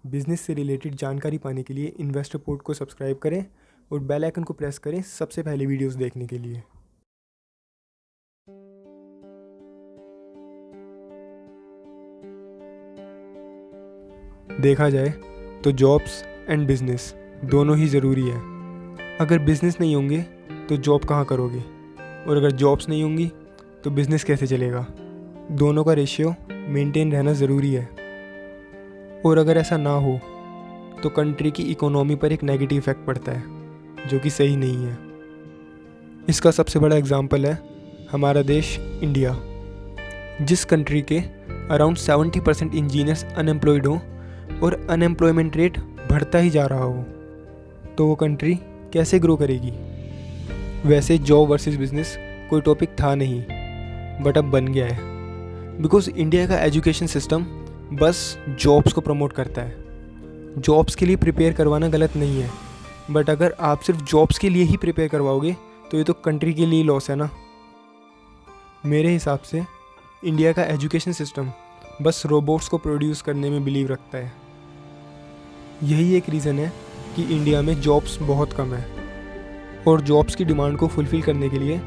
Business से related जानकारी पाने के लिए इन्वेस्टर पोर्ट को सब्सक्राइब करें और बेल आइकन को प्रेस करें सबसे पहले वीडियोस देखने के लिए। देखा जाए तो जॉब्स एंड बिजनेस दोनों ही ज़रूरी है। अगर बिजनेस नहीं होंगे तो जॉब कहाँ करोगे, और अगर जॉब्स नहीं होंगी तो बिजनेस कैसे चलेगा। दोनों का रेशियो मेंटेन रहना ज़रूरी है, और अगर ऐसा ना हो तो कंट्री की इकोनॉमी पर एक नेगेटिव इफेक्ट पड़ता है जो कि सही नहीं है। इसका सबसे बड़ा एग्जांपल है हमारा देश इंडिया, जिस कंट्री के अराउंड 70% इंजीनियर्स अनएम्प्लॉयड हो और अनएम्प्लॉयमेंट रेट बढ़ता ही जा रहा हो, तो वो कंट्री कैसे ग्रो करेगी। वैसे जॉब वर्सेस बिजनेस कोई टॉपिक था नहीं, बट अब बन गया है, बिकॉज इंडिया का एजुकेशन सिस्टम बस जॉब्स को प्रमोट करता है। जॉब्स के लिए प्रिपेयर करवाना गलत नहीं है, बट अगर आप सिर्फ जॉब्स के लिए ही प्रिपेयर करवाओगे तो ये तो कंट्री के लिए लॉस है ना। मेरे हिसाब से इंडिया का एजुकेशन सिस्टम बस रोबोट्स को प्रोड्यूस करने में बिलीव रखता है। यही एक रीज़न है कि इंडिया में जॉब्स बहुत कम है, और जॉब्स की डिमांड को फुलफ़िल करने के लिए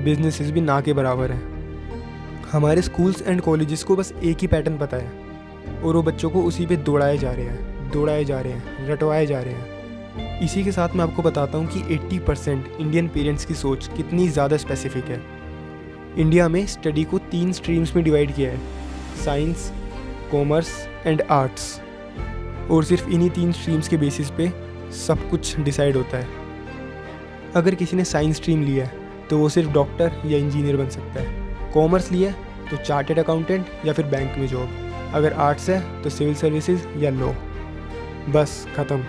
बिजनेसेस भी ना के बराबर हैं। हमारे स्कूल्स एंड कॉलेजेस को बस एक ही पैटर्न पता है, और वो बच्चों को उसी पे दौड़ाए जा रहे हैं, रटवाए जा रहे हैं। इसी के साथ मैं आपको बताता हूँ कि 80% इंडियन पेरेंट्स की सोच कितनी ज़्यादा स्पेसिफिक है। इंडिया में स्टडी को 3 स्ट्रीम्स में डिवाइड किया है, साइंस, कॉमर्स एंड आर्ट्स, और सिर्फ इन्हीं 3 स्ट्रीम्स के बेसिस पे सब कुछ डिसाइड होता है। अगर किसी ने साइंस स्ट्रीम लिया है तो वो सिर्फ डॉक्टर या इंजीनियर बन सकता है, कॉमर्स लिया है तो चार्टेड अकाउंटेंट या फिर बैंक में जॉब, अगर आर्ट्स है तो सिविल सर्विसेज या लॉ। बस ख़त्म।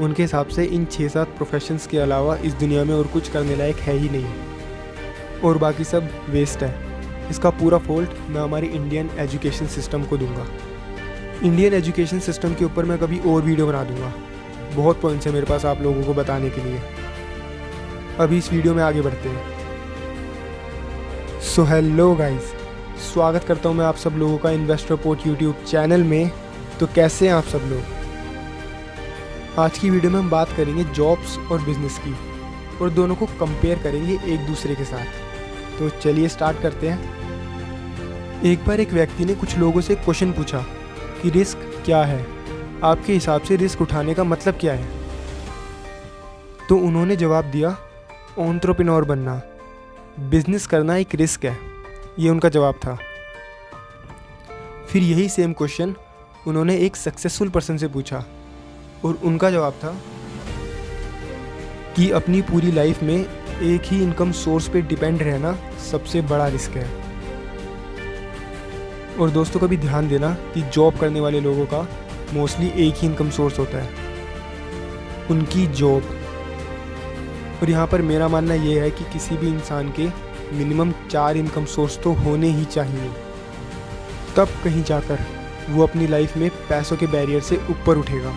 उनके हिसाब से इन 6-7 प्रोफेशंस के अलावा इस दुनिया में और कुछ करने लायक है ही नहीं, और बाकी सब वेस्ट है। इसका पूरा फॉल्ट मैं हमारी इंडियन एजुकेशन सिस्टम को दूंगा। इंडियन एजुकेशन सिस्टम के ऊपर मैं कभी और वीडियो बना दूंगा, बहुत पॉइंट्स है मेरे पास आप लोगों को बताने के लिए। अभी इस वीडियो में आगे बढ़ते हैं। सो हेलो गाइस, स्वागत करता हूं मैं आप सब लोगों का इन्वेस्टर पोर्ट यूट्यूब चैनल में। तो कैसे हैं आप सब लोग। आज की वीडियो में हम बात करेंगे जॉब्स और बिजनेस की, और दोनों को कंपेयर करेंगे एक दूसरे के साथ। तो चलिए स्टार्ट करते हैं। एक बार एक व्यक्ति ने कुछ लोगों से क्वेश्चन पूछा कि रिस्क क्या है, आपके हिसाब से रिस्क उठाने का मतलब क्या है। तो उन्होंने जवाब दिया, एंटरप्रेन्योर बनना, बिजनेस करना एक रिस्क है। ये उनका जवाब था। फिर यही सेम क्वेश्चन उन्होंने एक सक्सेसफुल पर्सन से पूछा, और उनका जवाब था कि अपनी पूरी लाइफ में एक ही इनकम सोर्स पे डिपेंड रहना सबसे बड़ा रिस्क है। और दोस्तों कभी ध्यान देना कि जॉब करने वाले लोगों का मोस्टली एक ही इनकम सोर्स होता है, उनकी जॉब। और यहाँ पर मेरा मानना ये है कि किसी भी इंसान के मिनिमम 4 इनकम सोर्स तो होने ही चाहिए, तब कहीं जाकर वो अपनी लाइफ में पैसों के बैरियर से ऊपर उठेगा।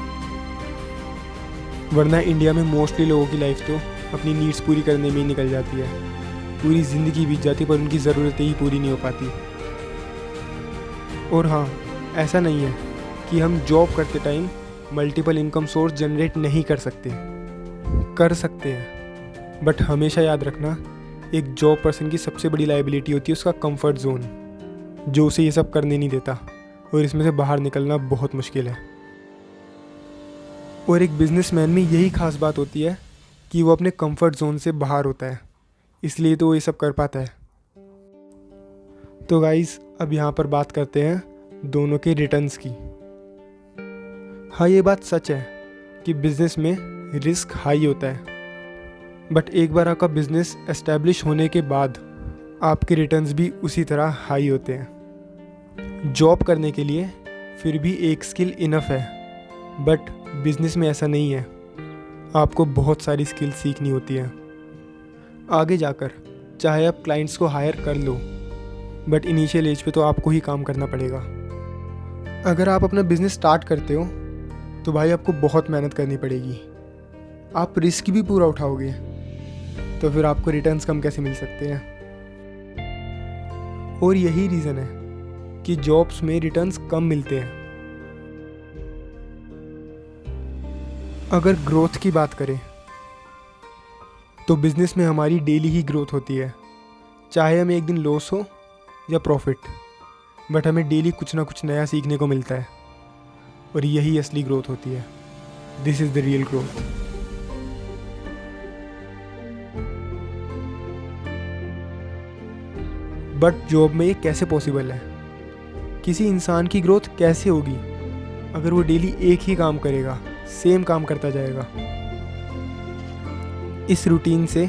वरना इंडिया में मोस्टली लोगों की लाइफ तो अपनी नीड्स पूरी करने में ही निकल जाती है, पूरी ज़िंदगी बीत जाती है पर उनकी ज़रूरतें ही पूरी नहीं हो पाती। और हाँ, ऐसा नहीं है कि हम जॉब करते time multiple income source generate नहीं कर सकते हैं, बट हमेशा याद रखना, एक जॉब पर्सन की सबसे बड़ी लायबिलिटी होती है उसका कंफर्ट जोन, जो उसे ये सब करने नहीं देता, और इसमें से बाहर निकलना बहुत मुश्किल है। और एक बिजनेसमैन में यही खास बात होती है कि वो अपने कंफर्ट जोन से बाहर होता है, इसलिए तो वो ये सब कर पाता है। तो गाइस, अब यहाँ पर बात करते हैं दोनों के रिटर्न्स की। हाँ, ये बात सच है कि बिजनेस में रिस्क हाई होता है, बट एक बार आपका बिजनेस एस्टैब्लिश होने के बाद आपके रिटर्न्स भी उसी तरह हाई होते हैं। जॉब करने के लिए फिर भी एक स्किल इनफ है, बट बिजनेस में ऐसा नहीं है, आपको बहुत सारी स्किल सीखनी होती है। आगे जाकर चाहे आप क्लाइंट्स को हायर कर लो, बट इनिशियल एज पे तो आपको ही काम करना पड़ेगा। अगर आप अपना बिजनेस स्टार्ट करते हो तो भाई आपको बहुत मेहनत करनी पड़ेगी, आप रिस्क भी पूरा उठाओगे, तो फिर आपको रिटर्न्स कम कैसे मिल सकते हैं। और यही रीज़न है कि जॉब्स में रिटर्न्स कम मिलते हैं। अगर ग्रोथ की बात करें तो बिज़नेस में हमारी डेली ही ग्रोथ होती है, चाहे हमें एक दिन लॉस हो या प्रॉफिट, बट हमें डेली कुछ ना कुछ नया सीखने को मिलता है और यही असली ग्रोथ होती है। This is the real growth. But job में ये कैसे पॉसिबल है? किसी इंसान की ग्रोथ कैसे होगी अगर वो डेली एक ही काम करेगा, सेम काम करता जाएगा? इस रूटीन से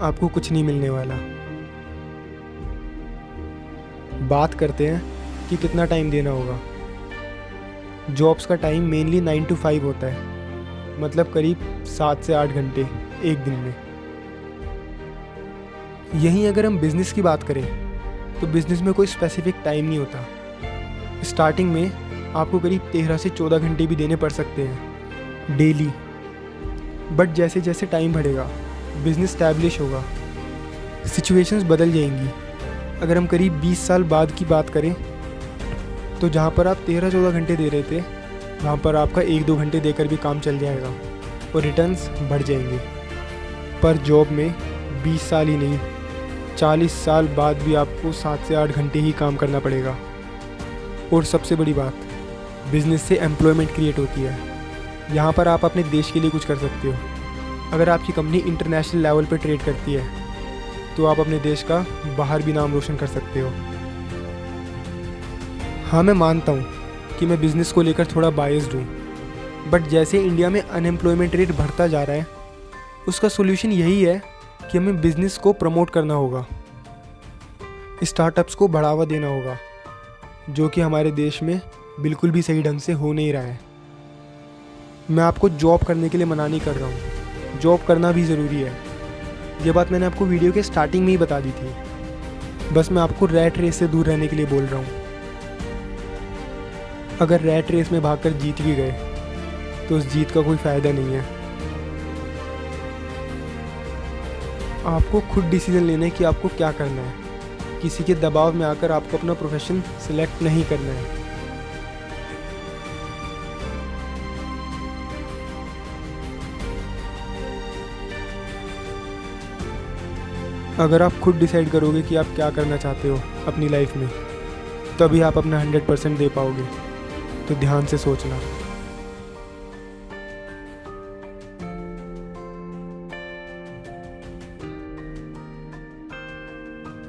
आपको कुछ नहीं मिलने वाला। बात करते हैं कि कितना टाइम देना होगा। जॉब्स का टाइम मेनली 9 to 5 होता है, मतलब करीब 7 से 8 घंटे एक दिन में। यहीं अगर हम बिज़नेस की बात करें तो बिज़नेस में कोई स्पेसिफिक टाइम नहीं होता। स्टार्टिंग में आपको करीब 13 से 14 घंटे भी देने पड़ सकते हैं डेली, बट जैसे जैसे टाइम बढ़ेगा, बिज़नेस स्टैब्लिश होगा, सिचुएशंस बदल जाएंगी। अगर हम करीब 20 साल बाद की बात करें तो जहाँ पर आप 13-14 घंटे दे रहे थे, वहाँ पर आपका 1-2 घंटे देकर भी काम चल जाएगा और रिटर्न्स बढ़ जाएंगे। पर जॉब में 20 साल ही नहीं, 40 साल बाद भी आपको 7 से 8 घंटे ही काम करना पड़ेगा। और सबसे बड़ी बात, बिज़नेस से एम्प्लॉयमेंट क्रिएट होती है। यहाँ पर आप अपने देश के लिए कुछ कर सकते हो। अगर आपकी कंपनी इंटरनेशनल लेवल पर ट्रेड करती है तो आप अपने देश का बाहर भी नाम रोशन कर सकते हो। हाँ, मैं मानता हूँ कि मैं बिज़नेस को लेकर थोड़ा बायस्ड हूँ, बट जैसे इंडिया में अनएम्प्लॉयमेंट रेट बढ़ता जा रहा है, उसका सोल्यूशन यही है कि हमें बिज़नेस को प्रमोट करना होगा, स्टार्टअप्स को बढ़ावा देना होगा, जो कि हमारे देश में बिल्कुल भी सही ढंग से हो नहीं रहा है। मैं आपको जॉब करने के लिए मना नहीं कर रहा हूँ, जॉब करना भी ज़रूरी है। ये बात मैंने आपको वीडियो के स्टार्टिंग में ही बता दी थी। बस मैं आपको रैट रेस से दूर रहने के लिए बोल रहा हूँ। अगर रैट रेस में भागकर जीत भी गए तो उस जीत का कोई फ़ायदा नहीं है। आपको खुद डिसीजन लेना है कि आपको क्या करना है। किसी के दबाव में आकर आपको अपना प्रोफेशन सिलेक्ट नहीं करना है। अगर आप खुद डिसाइड करोगे कि आप क्या करना चाहते हो अपनी लाइफ में, तभी आप अपना 100% दे पाओगे। तो ध्यान से सोचना।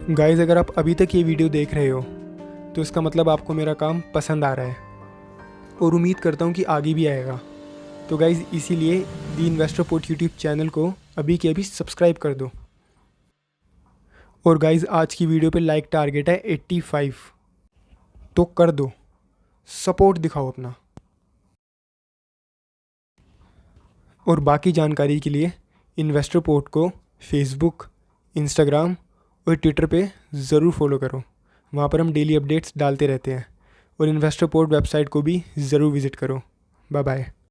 गाइस, अगर आप अभी तक ये वीडियो देख रहे हो तो इसका मतलब आपको मेरा काम पसंद आ रहा है और उम्मीद करता हूँ कि आगे भी आएगा। तो गाइस, इसीलिए the investor port YouTube channel को अभी के अभी सब्सक्राइब कर दो। और गाइस, आज की वीडियो पे लाइक टारगेट है 85, तो कर दो, सपोर्ट दिखाओ अपना। और बाकी जानकारी के लिए इन्वेस्टर पोर्ट को फेसबुक, इंस्टाग्राम और ट्विटर पे ज़रूर फॉलो करो। वहाँ पर हम डेली अपडेट्स डालते रहते हैं। और इन्वेस्टर पोर्ट वेबसाइट को भी ज़रूर विज़िट करो। Bye bye.